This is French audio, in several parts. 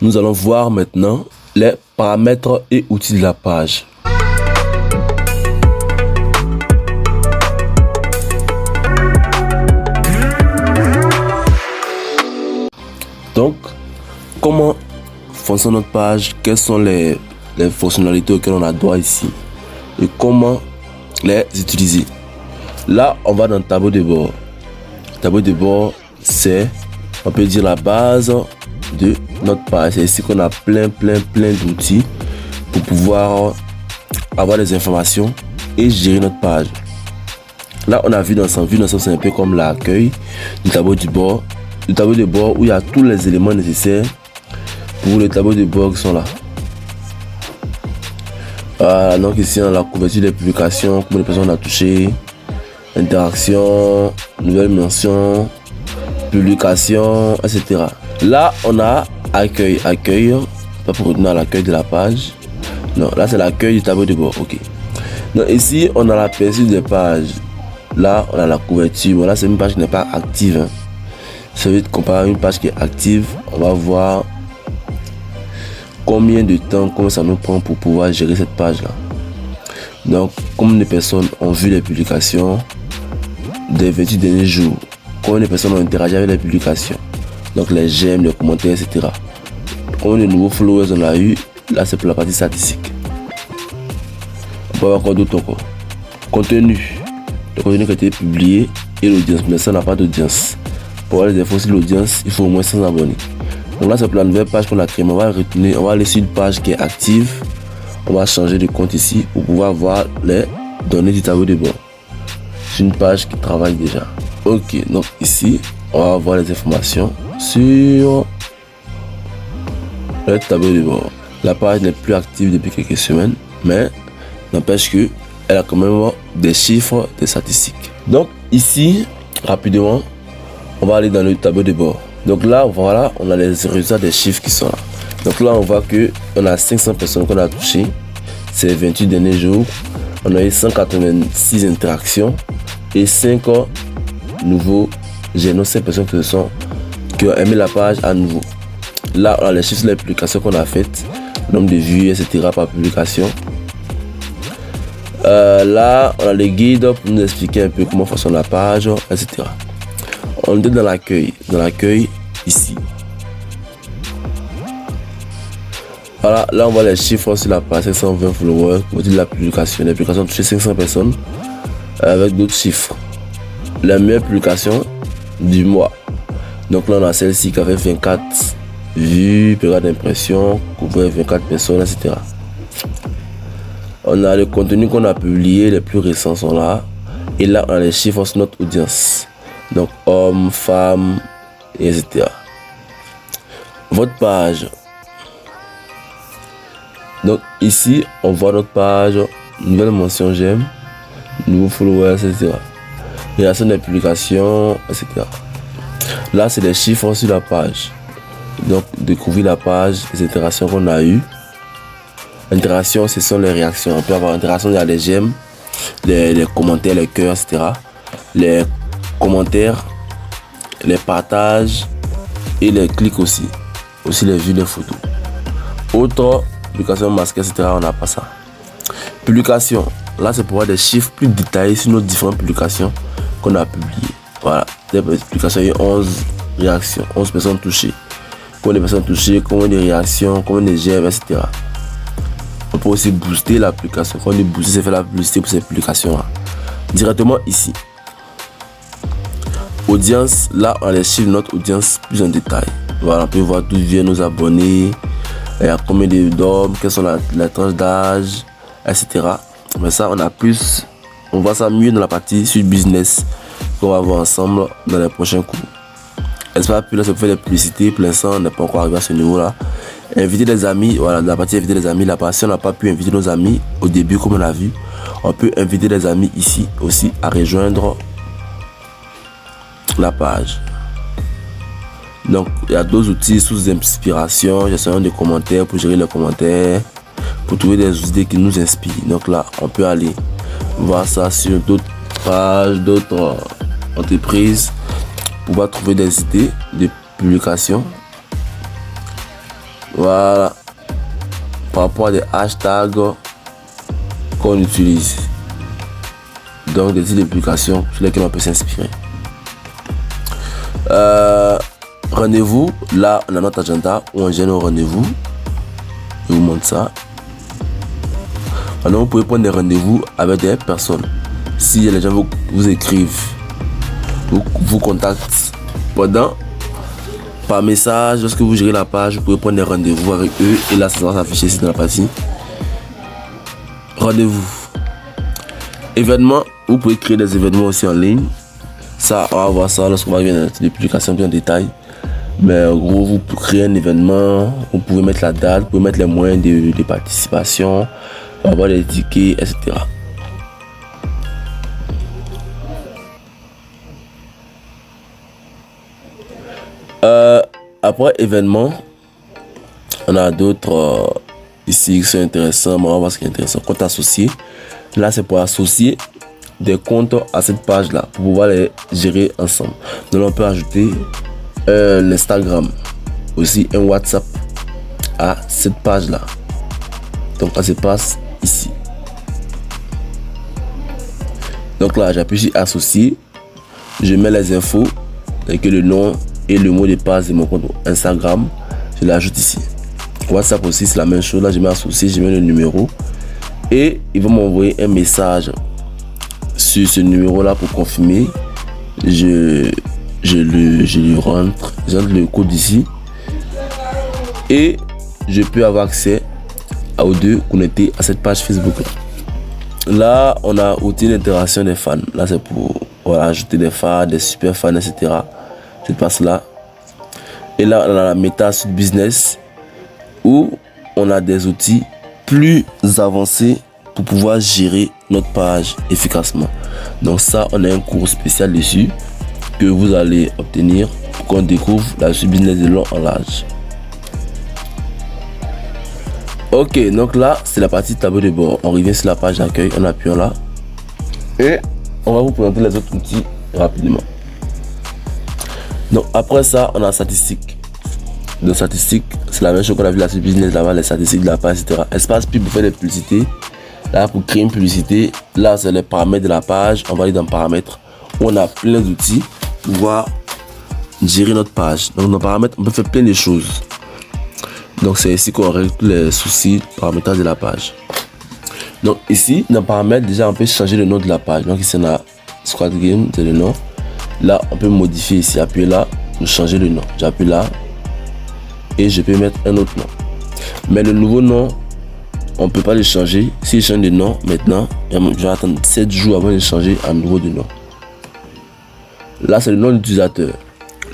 Nous allons voir maintenant les paramètres et outils de la page. Donc, comment fonctionne notre page, quelles sont les fonctionnalités auxquelles on a droit ici et comment les utiliser. Là, on va dans le tableau de bord. Le tableau de bord, c'est, on peut dire, la base de notre page. C'est ici qu'on a plein d'outils pour pouvoir avoir des informations et gérer notre page. Là, on a vu d'ensemble. Vue d'ensemble, c'est un peu comme l'accueil du tableau de bord. Le tableau de bord où il y a tous les éléments nécessaires pour le tableau de bord qui sont là. Donc ici, on a la couverture des publications, combien de personnes on a touché, interaction, nouvelles mentions, publication, etc. Là, on a accueil, pas pour retenir l'accueil de la page. Non, là c'est l'accueil du tableau de bord. Ok. Donc ici, on a l'aperçu des pages. Là, on a la couverture. Bon, là, c'est une page qui n'est pas active. Hein. Ça veut dire comparer à une page qui est active. On va voir combien de temps, combien ça nous prend pour pouvoir gérer cette page là. Donc combien de personnes ont vu les publications des 28 derniers jours, combien de personnes ont interagi avec les publications, donc les j'aime, les commentaires, etc. Combien de nouveaux followers on a eu. Là c'est pour la partie statistique. On peut avoir encore d'autres encore. Contenu, le contenu qui a été publié et l'audience, mais ça n'a pas d'audience. Pour avoir les infos sur l'audience, il faut au moins 100 abonnés. Donc là c'est pour la nouvelle page qu'on a créée. On va retenir, on va aller sur une page qui est active. On va changer de compte ici pour pouvoir voir les données du tableau de bord. C'est une page qui travaille déjà. Ok, donc ici on va voir les informations sur le tableau de bord. La page n'est plus active depuis quelques semaines, mais n'empêche que elle a quand même des chiffres, des statistiques. Donc ici, rapidement, on va aller dans le tableau de bord. Donc là, voilà, on a les résultats des chiffres qui sont là. Donc là, on voit que on a 500 personnes qu'on a touchées ces 28 derniers jours. On a eu 186 interactions et 5 nouveaux génos, 5 personnes qui ont aimé la page à nouveau. Là, on a les chiffres, les publications qu'on a faites, nombre de vues, etc. par publication. Là, on a les guides pour nous expliquer un peu comment fonctionne la page, etc. On est dans l'accueil. Dans l'accueil, ici. Voilà, là on voit les chiffres sur la page, 520 followers, pour dire la publication. Les publications ont touché 500 personnes avec d'autres chiffres. La meilleure publication du mois. Donc là on a celle-ci qui avait 24 vues, période d'impression, couvrait 24 personnes, etc. On a le contenu qu'on a publié, les plus récents sont là. Et là on a les chiffres sur notre audience. Donc hommes, femmes, etc. Votre page. Donc ici, on voit notre page, nouvelle mention j'aime, nouveaux followers, etc. Réaction des publications, etc. Là, c'est les chiffres sur la page. Donc, découvrir la page, les interactions qu'on a eues. Interactions, ce sont les réactions. On peut avoir interaction, il y a les j'aime, les commentaires, les cœurs, etc. Les commentaires, les partages et les clics aussi. Aussi les vues des photos. Autre publication masquée, etc. On n'a pas ça. Publication. Là, c'est pour avoir des chiffres plus détaillés sur nos différentes publications qu'on a publiées. Voilà. Des publications, il y a 11 réactions, 11 personnes touchées. Combien de personnes touchées, combien de réactions, combien de j'aime, etc. On peut aussi booster l'application. Quand on dit booster, c'est faire la publicité pour ces publications-là. Directement ici. Audience, là, on a les chiffres de notre audience plus en détail. Voilà, on peut voir d'où viennent nos abonnés. Il y a combien d'hommes, quelles sont les tranches d'âge, etc. Mais ça, on voit ça mieux dans la partie sur business qu'on va voir ensemble dans les prochains cours. J'espère que là, ça peut faire des publicités. Pour l'instant, on n'est pas encore arrivé à ce niveau-là. Inviter des amis, voilà, dans la partie inviter des amis, là-bas, si on n'a pas pu inviter nos amis au début, comme on a vu, on peut inviter des amis ici aussi à rejoindre la page. Donc il y a d'autres outils sous inspiration, gestion des commentaires pour gérer les commentaires, pour trouver des idées qui nous inspirent. Donc là on peut aller voir ça sur d'autres pages, d'autres entreprises pour pouvoir trouver des idées de publication Voilà. Par rapport à des hashtags qu'on utilise. Donc des types de publications sur lesquelles on peut s'inspirer. Rendez-vous, là on a notre agenda où on gère nos rendez-vous. Je vous montre ça. Maintenant vous pouvez prendre des rendez-vous avec des personnes. Si les gens vous écrivent, vous contactent par message, lorsque vous gérez la page, vous pouvez prendre des rendez-vous avec eux et là ça va s'afficher ici dans la partie rendez-vous. Événements, vous pouvez créer des événements aussi en ligne. Ça, on va voir ça lorsqu'on va venir dans les publications bien en détail. Mais en gros, vous créez un événement, vous pouvez mettre la date, vous pouvez mettre les moyens de participation, avoir des tickets, etc. Après événements, on a d'autres ici qui sont intéressants. On va voir ce qui est intéressant. Compte associé. Là, c'est pour associer des comptes à cette page-là pour pouvoir les gérer ensemble. Donc, on peut ajouter l'Instagram, aussi un WhatsApp à cette page-là. Donc, ça se passe ici. Donc là, j'appuie sur associer. Je mets les infos, avec le nom et le mot de passe de mon compte Instagram. Je l'ajoute ici. WhatsApp aussi, c'est la même chose. Là, je mets associé, je mets le numéro. Et il va m'envoyer un message sur ce numéro-là pour confirmer. Je lui rentre le code ici. Et je peux avoir accès aux deux connectés à cette page Facebook. Là, on a outil d'interaction des fans. Là, c'est pour ajouter des fans, des super fans, etc. Cette passe-là. Et là, on a la méta suite business où on a des outils plus avancés pour pouvoir gérer notre page efficacement. Donc ça, on a un cours spécial dessus que vous allez obtenir pour qu'on découvre la suite business de long en large. Ok, donc là, c'est la partie tableau de bord. On revient sur la page d'accueil en appuyant là. Et on va vous présenter les autres outils rapidement. Donc après ça, on a statistiques. De statistiques, c'est la même chose qu'on a vu la suite business là-bas, les statistiques de la page, etc. Espace pub pour faire des publicités. Là, pour créer une publicité, là, c'est les paramètres de la page. On va aller dans paramètres où on a plein d'outils pour pouvoir gérer notre page. Donc, dans paramètres, on peut faire plein de choses. Donc, c'est ici qu'on règle tous les soucis paramétrage de la page. Donc, ici, dans paramètres, déjà, on peut changer le nom de la page. Donc, ici, on a Squad Game, c'est le nom. Là, on peut modifier ici, appuyer là, pour changer le nom. J'appuie là et je peux mettre un autre nom. Mais le nouveau nom, on ne peut pas le changer. Si je change de nom maintenant, je vais attendre 7 jours avant de changer à nouveau de nom. Là, c'est le nom d'utilisateur.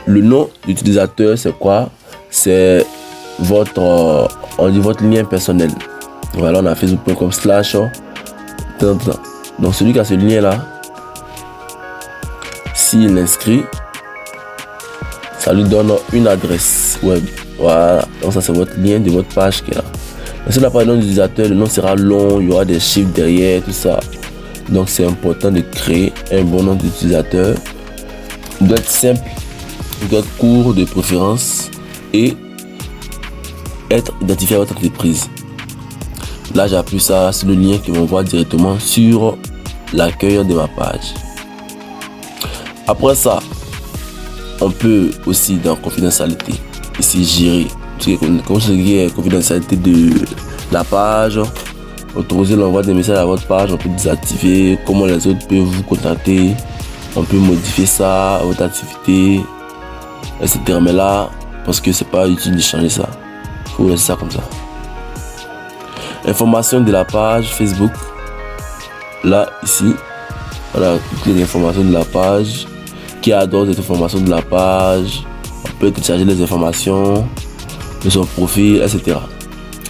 Le nom d'utilisateur, c'est quoi? C'est votre lien personnel. Voilà, on a facebook.com/. Donc, celui qui a ce lien-là, s'il l'inscrit, ça lui donne une adresse web. Voilà, donc ça c'est votre lien de votre page qui est là. Mais si on n'a pas le nom d'utilisateur, le nom sera long, il y aura des chiffres derrière, tout ça. Donc c'est important de créer un bon nom d'utilisateur. Il doit être simple, il doit être court de préférence et être identifié à votre entreprise. Là j'appuie ça sur le lien qui m'envoie directement sur l'accueil de ma page. Après ça, on peut aussi dans confidentialité ici gérer comme c'est confidentialité de la page, autoriser l'envoi des messages à votre page, on peut désactiver, comment les autres peuvent vous contacter, on peut modifier ça, votre activité, etc. Mais là, parce que c'est pas utile de changer ça, il faut laisser ça comme ça. Information de la page Facebook. Là, ici, on a toutes les informations de la page. Qui adore cette information de la page, on peut télécharger les informations de son profil, etc.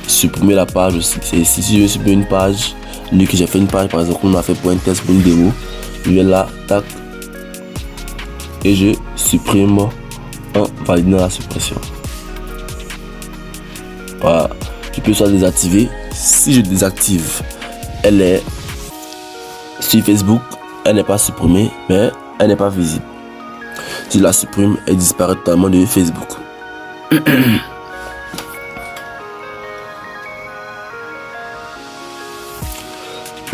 Supprimer la page aussi. C'est ici, si je veux supprimer une page, lui que j'ai fait une page par exemple, on a fait pour un test, pour une démo, je viens là, tac, et je supprime en validant la suppression. Voilà, je peux soit désactiver. Si je désactive, elle est sur Facebook, elle n'est pas supprimée, mais elle n'est pas visible. Si je la supprime, elle disparaît totalement de Facebook.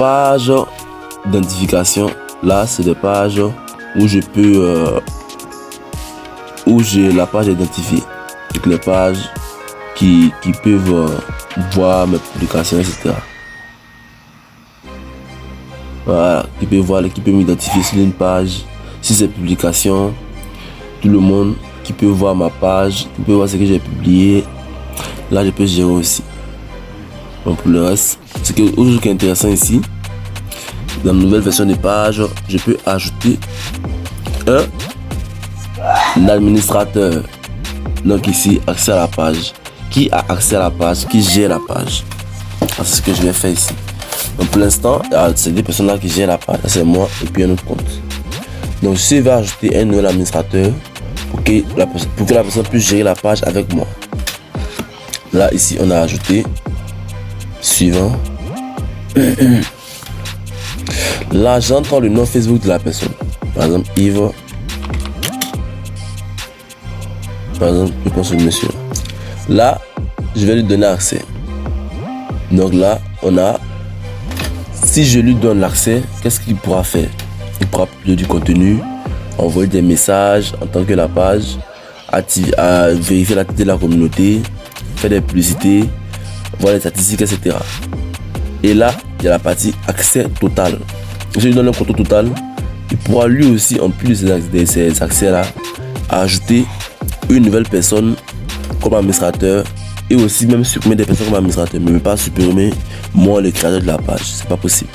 pages d'identification, là c'est des pages où je peux où j'ai la page identifiée, toutes les pages qui peuvent voir mes publications, etc. Voilà, qui peut m'identifier sur une page, si c'est publication, tout le monde qui peut voir ma page, qui peut voir ce que j'ai publié. Là je peux gérer aussi. Donc pour le reste, ce qui est intéressant ici, dans la nouvelle version des pages, je peux ajouter un administrateur. Donc ici, accès à la page. Qui a accès à la page? Qui gère la page? C'est ce que je vais faire ici. Donc pour l'instant, c'est des personnes là qui gèrent la page. C'est moi et puis un autre compte. Donc je vais ajouter un nouvel administrateur pour que la personne puisse gérer la page avec moi. Là ici, on a ajouté suivant. Là, j'entends le nom Facebook de la personne. Par exemple, Yves. Par exemple, je pense au monsieur. Là, je vais lui donner accès. Donc là, on a. Si je lui donne l'accès, qu'est-ce qu'il pourra faire? Il pourra publier du contenu, envoyer des messages en tant que la page, vérifier l'activité de la communauté, faire des publicités, voir les statistiques, etc. Et là, il y a la partie accès total. Si je lui donne un contrôle total, il pourra lui aussi, en plus de ces accès-là, ajouter une nouvelle personne comme administrateur et aussi même supprimer des personnes comme administrateur, mais pas supprimer moi le créateur de la page. C'est pas possible.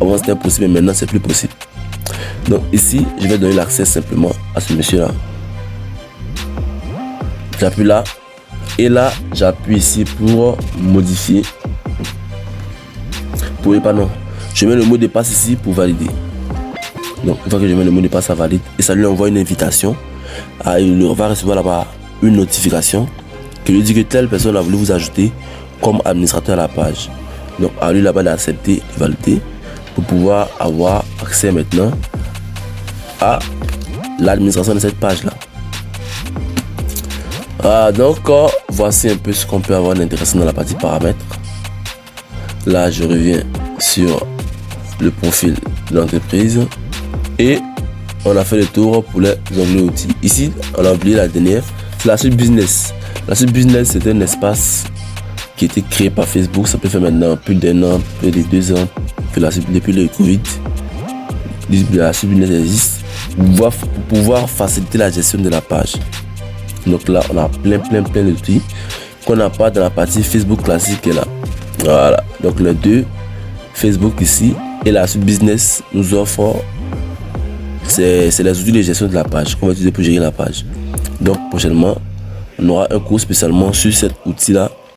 Avant c'était possible, mais maintenant c'est plus possible. Donc ici, je vais donner l'accès simplement à ce monsieur-là. J'appuie là. Et là, j'appuie ici pour modifier. Je mets le mot de passe ici pour valider. Donc une fois que je mets le mot de passe, ça valide. Et ça lui envoie une invitation. Il va recevoir là-bas une notification qui lui dit que telle personne a voulu vous ajouter comme administrateur à la page. Donc à lui là-bas d'accepter, de valider pour pouvoir avoir accès maintenant à l'administration de cette page-là. Donc voici un peu ce qu'on peut avoir d'intéressant dans la partie paramètres. Là je reviens sur le profil de l'entreprise et on a fait le tour pour les onglets outils. Ici on a oublié la dernière, c'est la suite business. La suite business, c'est un espace qui a été créé par Facebook. Ça peut faire maintenant plus d'un an, plus de 2 ans depuis le Covid. La suite business existe pour pouvoir faciliter la gestion de la page. Donc là on a plein d'outils qu'on n'a pas dans la partie Facebook classique qui est là. Voilà, donc les deux, Facebook ici et la suite business nous offre c'est les outils de gestion de la page qu'on va utiliser pour gérer la page. Donc prochainement on aura un cours spécialement sur cet outil là